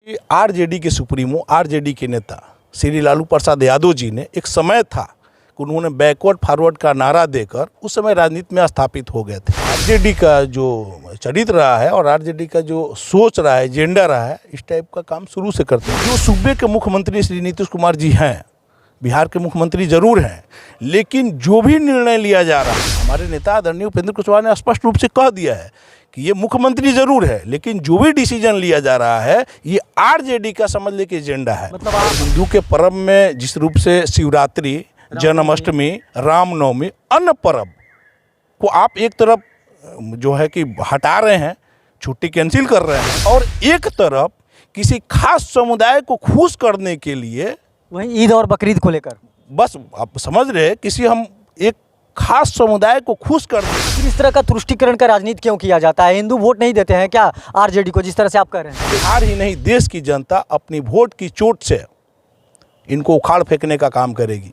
RJD के supremo, RJD के नेता श्री लालू प्रसाद यादव जी ने एक समय था कि उन्होंने बैकवर्ड फॉरवर्ड का नारा देकर उस समय राजनीति में स्थापित हो गए थे। आरजेडी का जो चरित्र रहा है और आरजेडी का जो सोच रहा है, एजेंडा रहा है, इस टाइप का काम शुरू से करते हैं। जो सूबे के मुख्यमंत्री श्री नीतीश कुमार जी हैं, बिहार के मुख्यमंत्री जरूर हैं, लेकिन जो भी निर्णय लिया जा रहा है, हमारे नेता आदरणीय उपेंद्र कुशवाहा ने स्पष्ट रूप से कह दिया है कि ये मुख्यमंत्री जरूर है, लेकिन जो भी डिसीजन लिया जा रहा है ये आरजेडी का समझ ले के एजेंडा है। मतलब हिंदू के पर्व में जिस रूप से शिवरात्रि, जन्माष्टमी, रामनवमी, अन्य पर्व को आप एक तरफ जो है कि हटा रहे हैं, छुट्टी कैंसिल कर रहे हैं, और एक तरफ किसी खास समुदाय को खुश करने के लिए, वहीं ईद और बकरीद को लेकर बस आप समझ रहे हैं, किसी हम एक खास समुदाय को खुश कर दें। फिर इस तरह का तुष्टीकरण का राजनीति क्यों किया जाता है? हिंदू वोट नहीं देते हैं क्या आरजेडी को, जिस तरह से आप कह रहे हैं? बिहार ही नहीं, देश की जनता अपनी वोट की चोट से इनको उखाड़ फेंकने का काम करेगी।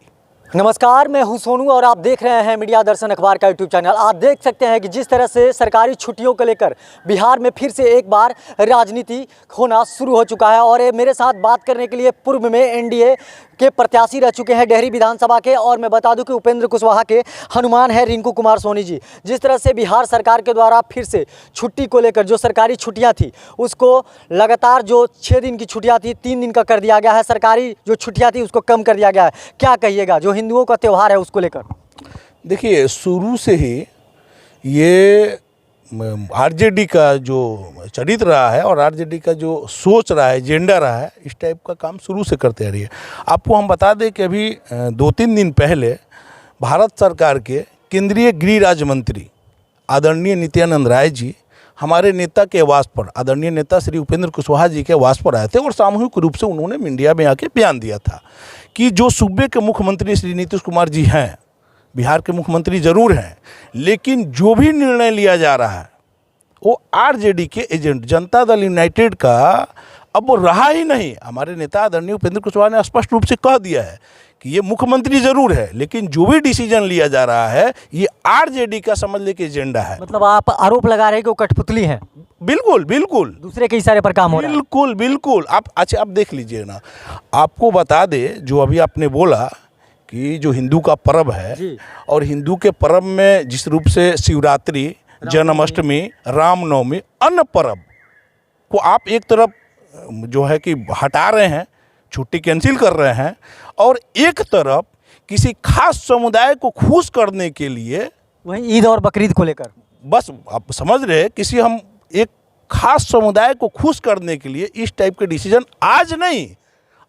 नमस्कार, मैं हूं सोनू और आप देख रहे हैं मीडिया दर्शन अखबार का यूट्यूब चैनल। आप देख सकते हैं कि जिस तरह से सरकारी छुट्टियों को लेकर बिहार में फिर से एक बार राजनीति होना शुरू हो चुका है। और ये मेरे साथ बात करने के लिए पूर्व में एनडीए के प्रत्याशी रह चुके हैं डेहरी विधानसभा के, और मैं बता दूं कि उपेंद्र कुशवाहा के हनुमान है रिंकू कुमार सोनी जी। जिस तरह से बिहार सरकार के द्वारा फिर से छुट्टी को लेकर, जो सरकारी छुट्टियां थी उसको लगातार जो 6 दिन की छुट्टियां थी 3 दिन का कर दिया गया है, सरकारी जो छुट्टियां थी उसको कम कर दिया गया है। क्या कहिएगा जो हिंदुओं का त्यौहार है उसको लेकर? देखिए, शुरू से ही ये आरजेडी का जो चरित्र रहा है और आरजेडी का जो सोच रहा है, एजेंडा रहा है, इस टाइप का काम शुरू से करते आ रही है। आपको हम बता दें कि अभी 2-3 दिन पहले भारत सरकार के केंद्रीय गृह राज्य मंत्री आदरणीय नित्यानंद राय जी हमारे नेता के आवास पर, आदरणीय नेता श्री उपेंद्र कुशवाहा जी के आवास पर आए थे और सामूहिक रूप से उन्होंने मीडिया में आके बयान दिया था कि जो सूबे के मुख्यमंत्री श्री नीतीश कुमार जी हैं, बिहार के मुख्यमंत्री जरूर हैं, लेकिन जो भी निर्णय लिया जा रहा है वो आरजेडी के एजेंट जनता दल यूनाइटेड का अब वो रहा ही नहीं। हमारे नेता आदरणीय उपेंद्र कुशवाहा ने स्पष्ट रूप से कह दिया है कि ये मुख्यमंत्री जरूर है, लेकिन जो भी डिसीजन लिया जा रहा है ये आरजेडी का समझ ले के एजेंडा है। मतलब आप आरोप लगा रहे हैं कि वो कठपुतली हैं? बिल्कुल बिल्कुल, दूसरे के इशारे पर काम हो रहा है। बिल्कुल बिल्कुल। आप अच्छा आप देख लीजिए ना, आपको बता दे जो अभी आपने बोला कि जो हिंदू का पर्व है और हिंदू के पर्व में जिस रूप से शिवरात्रि, जन्माष्टमी, रामनवमी, अन्य पर्व को आप एक तरफ जो है कि हटा रहे हैं, छुट्टी कैंसिल कर रहे हैं, और एक तरफ किसी खास समुदाय को खुश करने के लिए, वहीं ईद और बकरीद को लेकर बस आप समझ रहे हैं, किसी हम एक खास समुदाय को खुश करने के लिए इस टाइप के डिसीजन आज नहीं,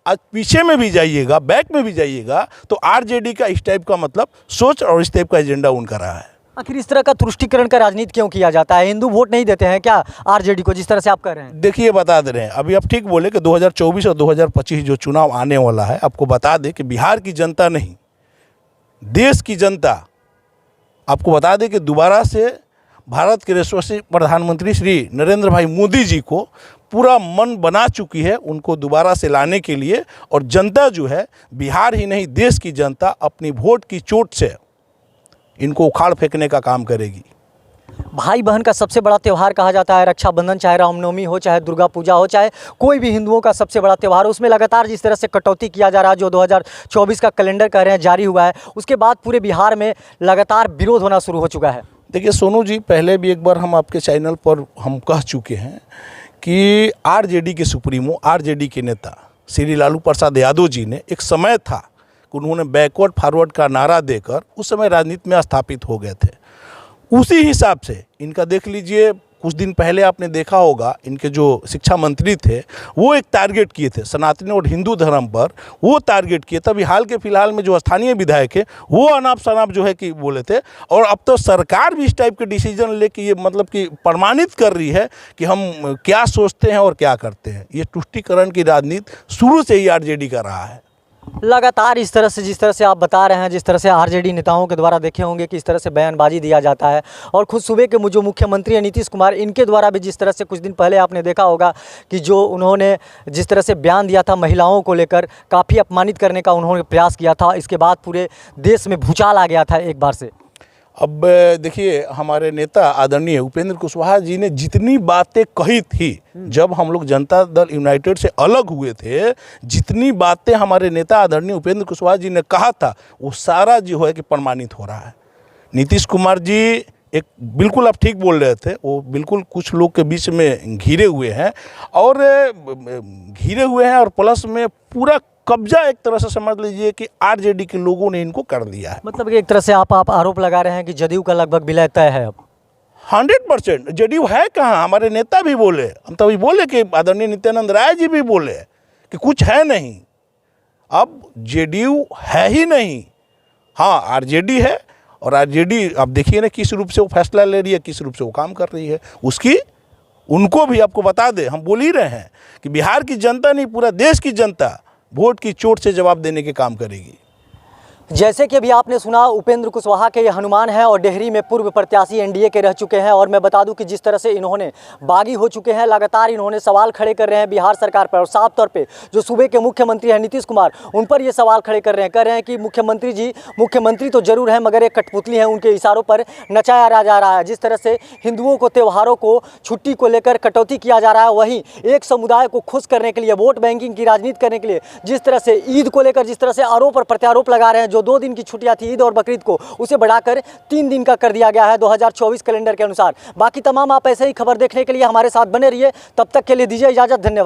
आज पीछे में भी जाइएगा, बैक में भी जाइएगा, तो आरजेडी का इस टाइप का मतलब सोच और इस टाइप का एजेंडा उनका रहा है। आखिर इस तरह का तुष्टीकरण का राजनीति क्यों किया जाता है? हिंदू वोट नहीं देते हैं क्या आरजेडी को, जिस तरह से आप कह रहे हैं? देखिए, बता दे रहे हैं, अभी आप ठीक बोले कि 2024 और 2025 जो चुनाव आने वाला है, आपको बता दें कि बिहार की जनता नहीं, देश की जनता, आपको बता दें कि दोबारा से भारत के यशस्वी प्रधानमंत्री श्री नरेंद्र भाई मोदी जी को पूरा मन बना चुकी है उनको दोबारा से लाने के लिए। और जनता जो है, बिहार ही नहीं देश की जनता अपनी वोट की चोट से इनको उखाड़ फेंकने का काम करेगी। भाई बहन का सबसे बड़ा त्यौहार कहा जाता है रक्षाबंधन, चाहे रामनवमी हो, चाहे दुर्गा पूजा हो, चाहे कोई भी हिंदुओं का सबसे बड़ा त्यौहार हो, उसमें लगातार जिस तरह से कटौती किया जा रहा है, जो 2024 का कैलेंडर कह रहे हैं जारी हुआ है, उसके बाद पूरे बिहार में लगातार विरोध होना शुरू हो चुका है। देखिए सोनू जी, पहले भी एक बार हम आपके चैनल पर हम कह चुके हैं कि आरजेडी के सुप्रीमो, आरजेडी के नेता श्री लालू प्रसाद यादव जी ने एक समय था कि उन्होंने बैकवर्ड फॉरवर्ड का नारा देकर उस समय राजनीति में स्थापित हो गए थे। उसी हिसाब से इनका देख लीजिए, कुछ दिन पहले आपने देखा होगा, इनके जो शिक्षा मंत्री थे वो एक टारगेट किए थे सनातनी और हिंदू धर्म पर, वो टारगेट किए। तभी हाल के फिलहाल में जो स्थानीय विधायक है वो अनाप शनाप जो है कि बोले थे, और अब तो सरकार भी इस टाइप के डिसीजन लेके ये मतलब कि प्रमाणित कर रही है कि हम क्या सोचते हैं और क्या करते हैं। ये तुष्टीकरण की राजनीति शुरू से ही आरजेडी का रहा है। लगातार इस तरह से, जिस तरह से आप बता रहे हैं, जिस तरह से आरजेडी नेताओं के द्वारा देखे होंगे कि इस तरह से बयानबाजी दिया जाता है, और खुद सूबे के जो मुख्यमंत्री हैं नीतीश कुमार, इनके द्वारा भी जिस तरह से कुछ दिन पहले आपने देखा होगा कि जो उन्होंने जिस तरह से बयान दिया था महिलाओं को लेकर, काफ़ी अपमानित करने का उन्होंने प्रयास किया था। इसके बाद पूरे देश में भूचाल आ गया था एक बार से। अब देखिए, हमारे नेता आदरणीय उपेंद्र कुशवाहा जी ने जितनी बातें कही थी जब हम लोग जनता दल यूनाइटेड से अलग हुए थे, जितनी बातें हमारे नेता आदरणीय उपेंद्र कुशवाहा जी ने कहा था, वो सारा जो है कि प्रमाणित हो रहा है। नीतीश कुमार जी एक बिल्कुल आप ठीक बोल रहे थे, वो बिल्कुल कुछ लोग के बीच में घिरे हुए हैं और प्लस में पूरा कब्जा एक तरह से समझ लीजिए कि आरजेडी के लोगों ने इनको कर लिया है। मतलब कि एक तरह से आप आरोप लगा रहे हैं कि जदयू का लगभग विलय तय है अब। 100% जदयू है कहाँ, हमारे नेता भी बोले, हम तो अभी बोले कि आदरणीय नित्यानंद राय जी भी बोले कि कुछ है नहीं, अब जेडीयू है ही नहीं। हाँ, आरजेडी है, और आरजेडी आप देखिए ना किस रूप से वो फैसला ले रही है, किस रूप से वो काम कर रही है, उसकी उनको भी आपको बता दें, हम बोल ही रहे हैं कि बिहार की जनता नहीं, पूरा देश की जनता वोट की चोट से जवाब देने के काम करेगी। जैसे कि अभी आपने सुना, उपेंद्र कुशवाहा के ये हनुमान हैं और डेहरी में पूर्व प्रत्याशी एनडीए के रह चुके हैं। और मैं बता दूं कि जिस तरह से इन्होंने बागी हो चुके हैं, लगातार इन्होंने सवाल खड़े कर रहे हैं बिहार सरकार पर, और साफ तौर पे जो सूबे के मुख्यमंत्री हैं नीतीश कुमार, उन पर ये सवाल खड़े कर रहे हैं। कह रहे हैं कि मुख्यमंत्री जी मुख्यमंत्री तो जरूर हैं, मगर एक कठपुतली है, उनके इशारों पर नचाया जा रहा है। जिस तरह से हिंदुओं को, त्योहारों को, छुट्टी को लेकर कटौती किया जा रहा है, वहीं एक समुदाय को खुश करने के लिए, वोट बैंकिंग की राजनीति करने के लिए जिस तरह से ईद को लेकर जिस तरह से आरोप और प्रत्यारोप लगा रहे हैं, जो 2 दिन की छुट्टियां थी ईद और बकरीद को, उसे बढ़ाकर 3 दिन का कर दिया गया है 2024 कैलेंडर के अनुसार। बाकी तमाम आप ऐसे ही खबर देखने के लिए हमारे साथ बने रहिए। तब तक के लिए दीजिए इजाजत, धन्यवाद।